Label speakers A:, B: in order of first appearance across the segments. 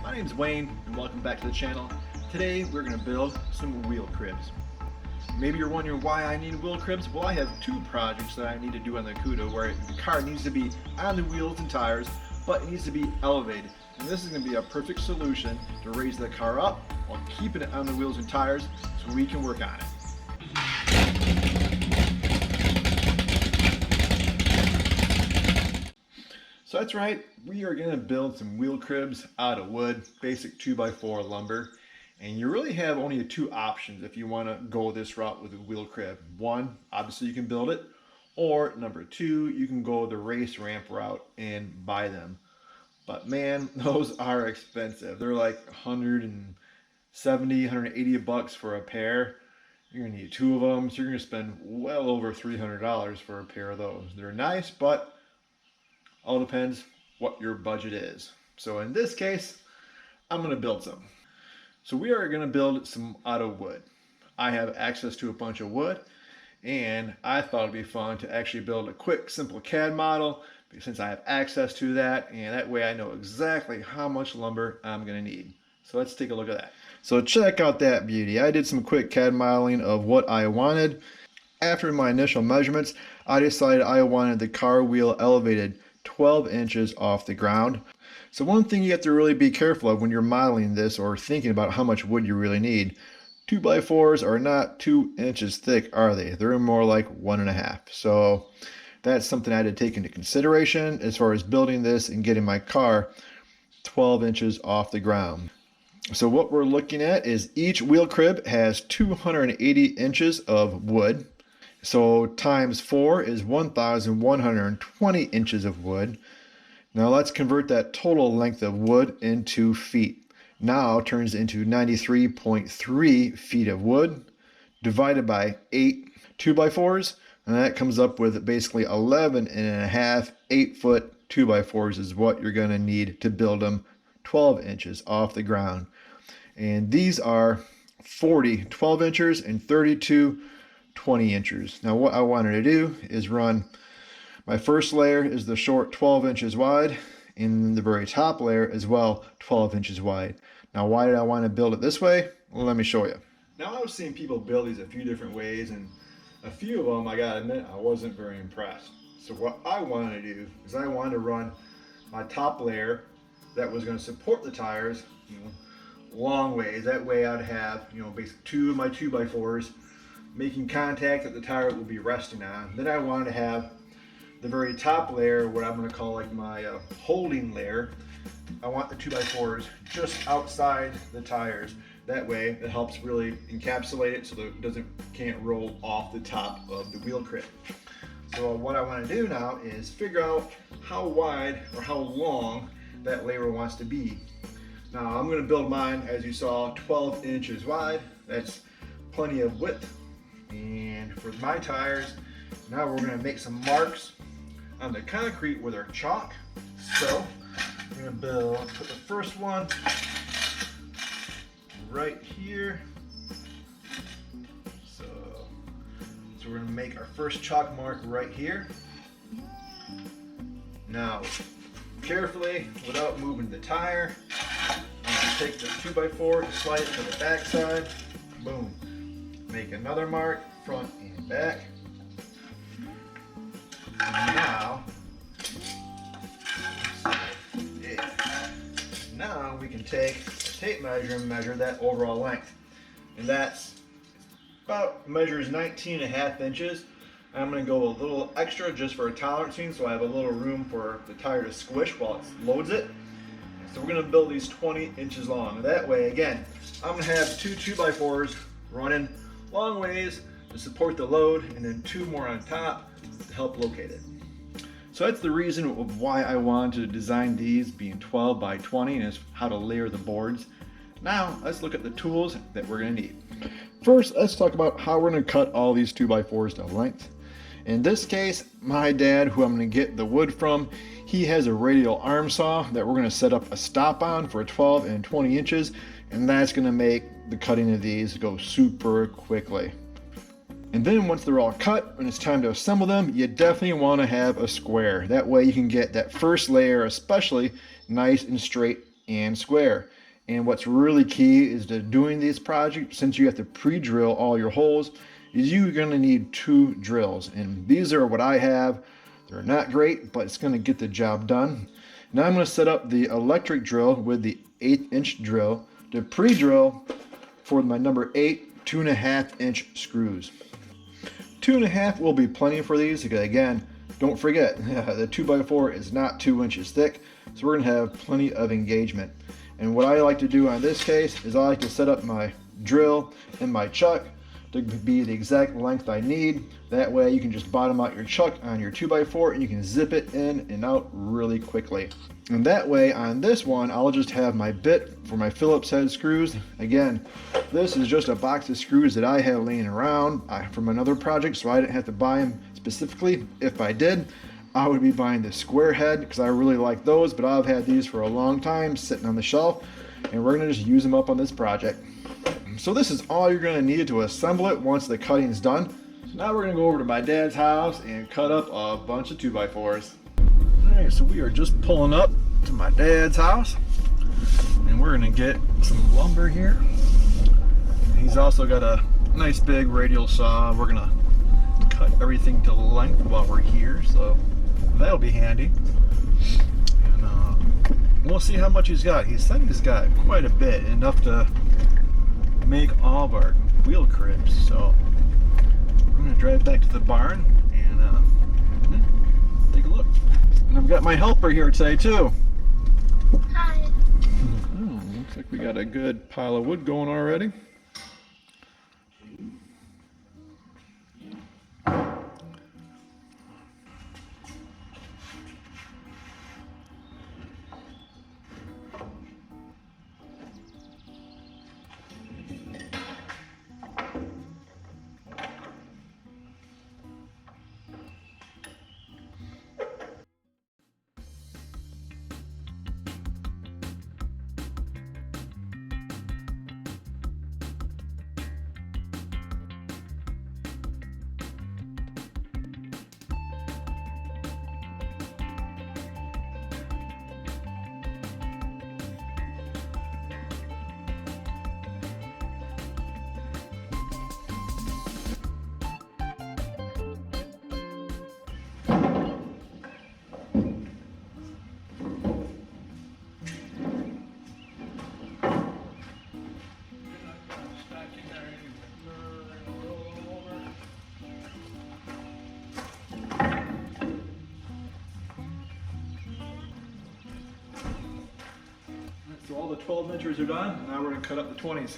A: My name is Wayne and welcome back to the channel. Today we're going to build some wheel cribs. Maybe you're wondering why I need wheel cribs. Well, I have two projects that I need to do on the Cuda where the car needs to be on the wheels and tires, but it needs to be elevated. And this is going to be a perfect solution to raise the car up while keeping it on the wheels and tires so we can work on it. So that's right, we are going to build some wheel cribs out of wood, basic 2x4 lumber. And you really have only two options if you want to go this route with a wheel crib. One, obviously you can build it, or number two, you can go the race ramp route and buy them. But man, those are expensive. They're like 170, 180 bucks for a pair. You're gonna need two of them, so you're gonna spend well over $300 for a pair of those. They're nice, but all depends what your budget is. So in this case, I'm gonna build some. So we are gonna build some out of wood. I have access to a bunch of wood, and I thought it'd be fun to actually build a quick, simple CAD model since I have access to that, and that way I know exactly how much lumber I'm gonna need. So let's take a look at that. So check out that beauty. I did some quick CAD modeling of what I wanted. After my initial measurements, I decided I wanted the car wheel elevated 12 inches off the ground. So one thing you have to really be careful of when you're modeling this or thinking about how much wood you really need, 2x4s are not 2 inches thick, are they? They're more like 1.5. So that's something I had to take into consideration as far as building this and getting my car 12 inches off the ground. So what we're looking at is each wheel crib has 280 inches of wood. So times 4 is 1,120 inches of wood. Now let's convert that total length of wood into feet. Now turns into 93.3 feet of wood divided by 8 2x4s, and that comes up with basically 11.5 8-foot 2x4s is what you're going to need to build them 12 inches off the ground. And these are 40 12 inchers and 32 20 inchers. Now what I wanted to do is run my first layer is the short 12 inches wide, and the very top layer as well 12 inches wide. Now why did I want to build it this way? Well, let me show you. Now I was seeing people build these a few different ways, and a few of them, I gotta admit, I wasn't very impressed. So what I wanted to do is I wanted to run my top layer that was going to support the tires, long ways. That way I'd have, basically two of my 2x4s making contact that the tire will be resting on. Then I wanted to have the very top layer, what I'm going to call like my holding layer. I want the 2x4s just outside the tires. That way it helps really encapsulate it so that it can't roll off the top of the wheel crib. So what I want to do now is figure out how wide or how long that layer wants to be. Now I'm going to build mine, as you saw, 12 inches wide. That's plenty of width. And for my tires, now we're going to make some marks on the concrete with our chalk. So we're going to put the first one right here. So we're going to make our first chalk mark right here. Now carefully, without moving the tire, I'm going to take the 2x4 slide it to the back side. Boom. Make another mark, front and back. And now we can take a tape measure and measure that overall length. And that's measures 19.5 inches. I'm going to go a little extra just for a tolerancing, so I have a little room for the tire to squish while it loads it. So we're going to build these 20 inches long. That way, again, I'm going to have two 2x4s running long ways to support the load, and then two more on top to help locate it. So that's the reason of why I wanted to design these being 12 by 20 and is how to layer the boards. Now let's look at the tools that we're going to need. First, let's talk about how we're going to cut all these 2x4s to length. In this case, my dad, who I'm going to get the wood from, he has a radial arm saw that we're going to set up a stop on for 12 and 20 inches, and that's going to make the cutting of these go super quickly. And then once they're all cut and it's time to assemble them, you definitely want to have a square. That way you can get that first layer especially nice and straight and square. And what's really key is to doing this project, since you have to pre-drill all your holes, is you're going to need 2 drills. And these are what I have. They're not great, but it's going to get the job done. Now I'm going to set up the electric drill with the 1/8" drill to pre-drill for my number 8 2.5" screws. 2.5 will be plenty for these, because again, don't forget, the 2x4 is not 2 inches thick, so we're going to have plenty of engagement. And what I like to do on this case is I like to set up my drill and my chuck to be the exact length I need. That way you can just bottom out your chuck on your 2x4 and you can zip it in and out really quickly. And that way on this one, I'll just have my bit for my Phillips head screws. Again, this is just a box of screws that I have laying around from another project, so I didn't have to buy them specifically. If I did, I would be buying the square head because I really like those, but I've had these for a long time sitting on the shelf, and we're going to just use them up on this project. So this is all you're going to need to assemble it once the cutting's done. So now we're going to go over to my dad's house and cut up a bunch of 2x4s. Alright, so we are just pulling up to my dad's house, and we're going to get some lumber here. And he's also got a nice big radial saw. We're going to cut everything to length while we're here, so that'll be handy. And we'll see how much he's got. He said he's got quite a bit, enough to make all of our wheel cribs. So we're going to drive back to the barn and take a look. And I've got my helper here today too.
B: Hi.
A: Oh, looks like we got a good pile of wood going already. So all the 12 inchers are done. Now we're going to cut up the 20s.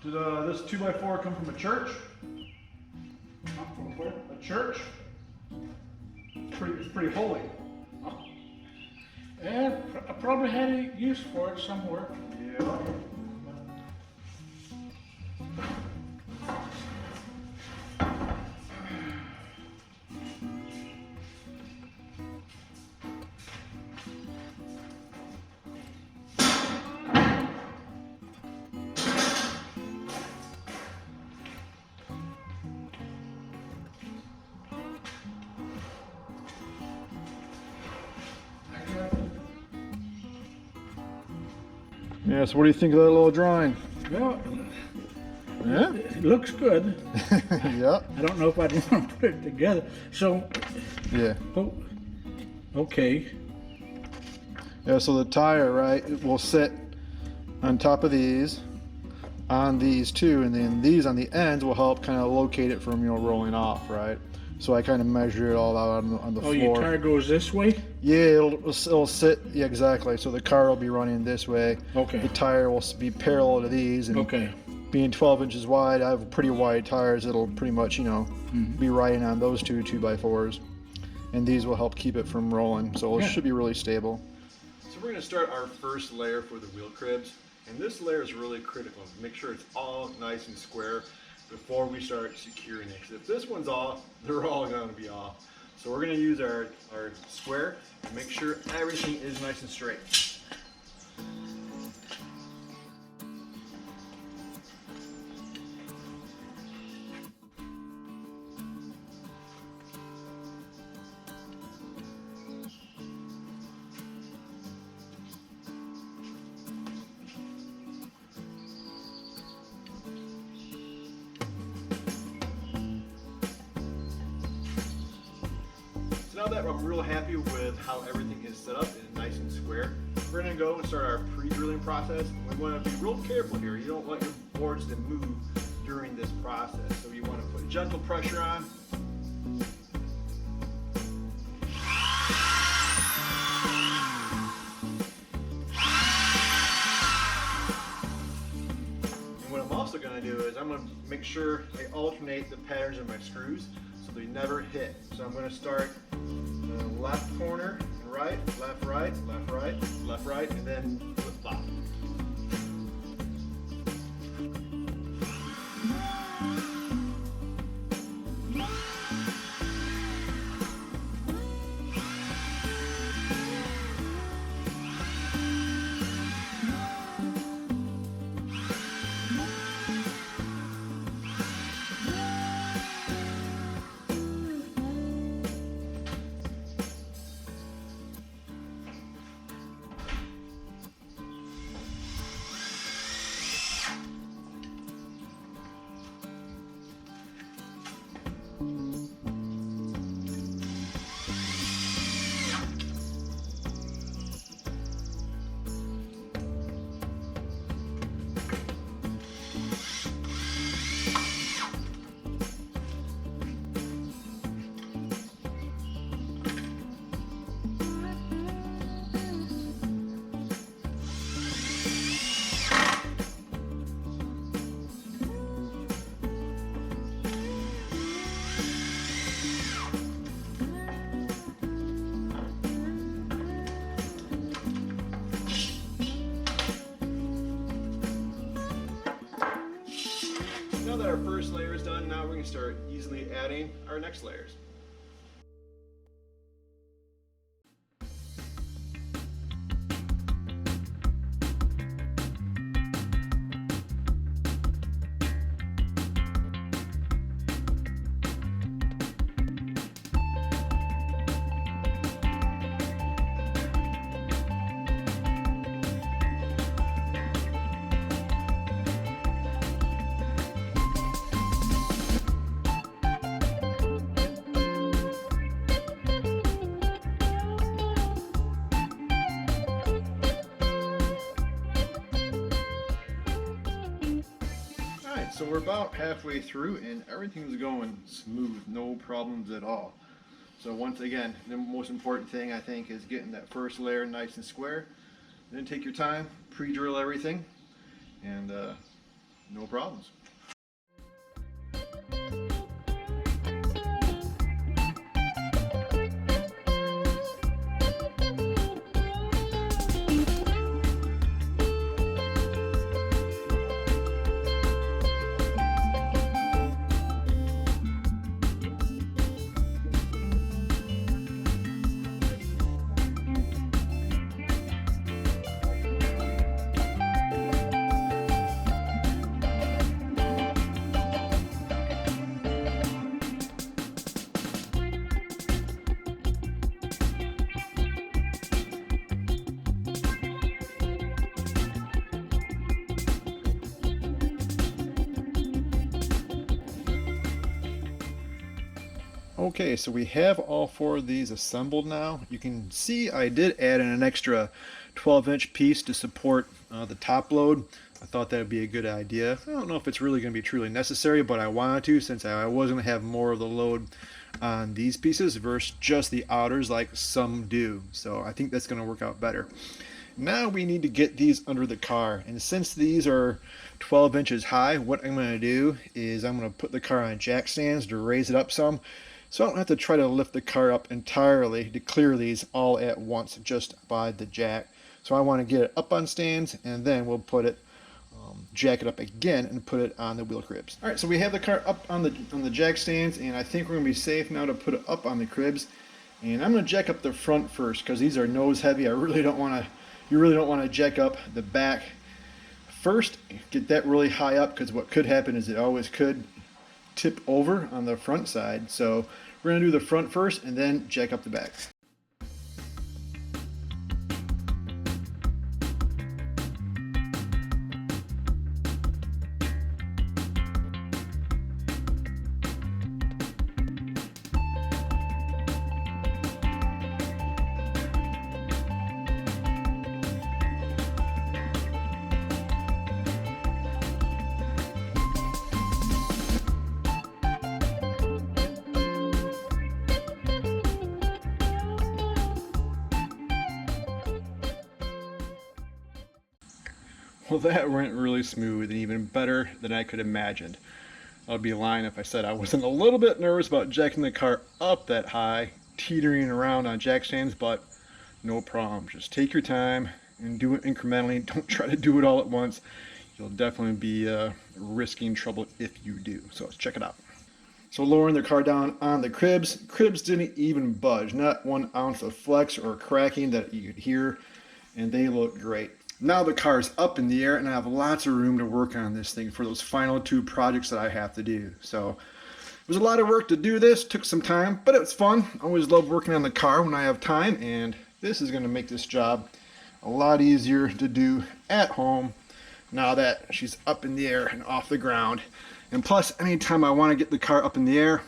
A: Did this 2x4 come from a church?
B: From where?
A: A church? It's pretty holy.
B: Yeah, I probably had a use for it somewhere.
A: Yeah. Yeah, so what do you think of that little drawing?
B: Well,
A: Yeah?
B: it looks good.
A: Yeah.
B: I don't know if I'd want to put it together. So,
A: Yeah.
B: oh, okay.
A: Yeah, so the tire, right, it will sit on top of these, on these two, and then these on the ends will help kind of locate it from, rolling off, right? So I kind of measure it all out on the
B: Oh,
A: floor.
B: your tire goes this way?
A: Yeah, it'll sit, yeah, exactly. So the car will be running this way.
B: Okay.
A: The tire will be parallel to these, and
B: Okay.
A: being 12 inches wide, I have pretty wide tires. It'll pretty much, be riding on those two by 4s, and these will help keep it from rolling. So it
B: Yeah.
A: should be really stable. So we're going to start our first layer for the wheel cribs, and this layer is really critical. Make sure it's all nice and square before we start securing it. Because if this one's off, they're all going to be off. So we're going to use our square and make sure everything is nice and straight. Now that I'm real happy with how everything is set up and nice and square, we're going to go and start our pre-drilling process. We want to be real careful here. You don't want your boards to move during this process. So you want to put gentle pressure on. And what I'm also going to do is I'm going to make sure I alternate the patterns of my screws so they never hit. So I'm going to start left corner, right, left, right, left, right, left, right, and then flip flop. Now that our first layer is done, now we're going to start easily adding our next layers. So we're about halfway through and everything's going smooth, no problems at all. So once again, the most important thing I think is getting that first layer nice and square. Then take your time, pre-drill everything, and no problems. Okay, so we have all four of these assembled now. You can see I did add in an extra 12-inch piece to support the top load. I thought that would be a good idea. I don't know if it's really going to be truly necessary, but I wanted to since I was going to have more of the load on these pieces versus just the outers like some do. So I think that's going to work out better. Now we need to get these under the car, and since these are 12 inches high, what I'm going to do is I'm going to put the car on jack stands to raise it up some, so I don't have to try to lift the car up entirely to clear these all at once just by the jack. So I want to get it up on stands, and then we'll put it, jack it up again and put it on the wheel cribs. All right, so we have the car up on the jack stands, and I think we're gonna be safe now to put it up on the cribs. And I'm gonna jack up the front first because these are nose heavy. You really don't want to jack up the back first. Get that really high up, because what could happen is it always could tip over on the front side. So we're gonna do the front first and then jack up the back. Well, that went really smooth and even better than I could imagined. I'd be lying if I said I wasn't a little bit nervous about jacking the car up that high, teetering around on jack stands, but no problem. Just take your time and do it incrementally. Don't try to do it all at once. You'll definitely be risking trouble if you do. So let's check it out. So lowering the car down on the cribs didn't even budge. Not 1 ounce of flex or cracking that you could hear, and they look great. Now the car is up in the air, and I have lots of room to work on this thing for those final 2 projects that I have to do. So it was a lot of work to do this, took some time, but it was fun. I always love working on the car when I have time, and this is going to make this job a lot easier to do at home now that she's up in the air and off the ground. And plus, anytime I want to get the car up in the air,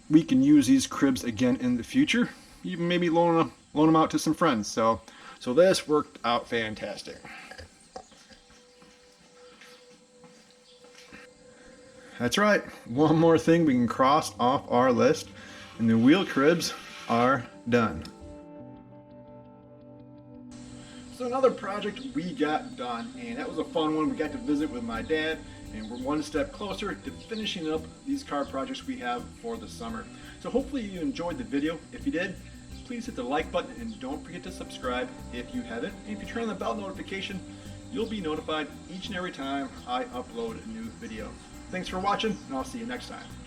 A: we can use these cribs again in the future, even maybe loan them out to some friends. So this worked out fantastic. That's right, one more thing we can cross off our list, and the wheel cribs are done. So another project we got done, and that was a fun one. We got to visit with my dad, and we're one step closer to finishing up these car projects we have for the summer. So hopefully you enjoyed the video. If you did, please hit the like button, and don't forget to subscribe if you haven't. And if you turn on the bell notification, you'll be notified each and every time I upload a new video. Thanks for watching, and I'll see you next time.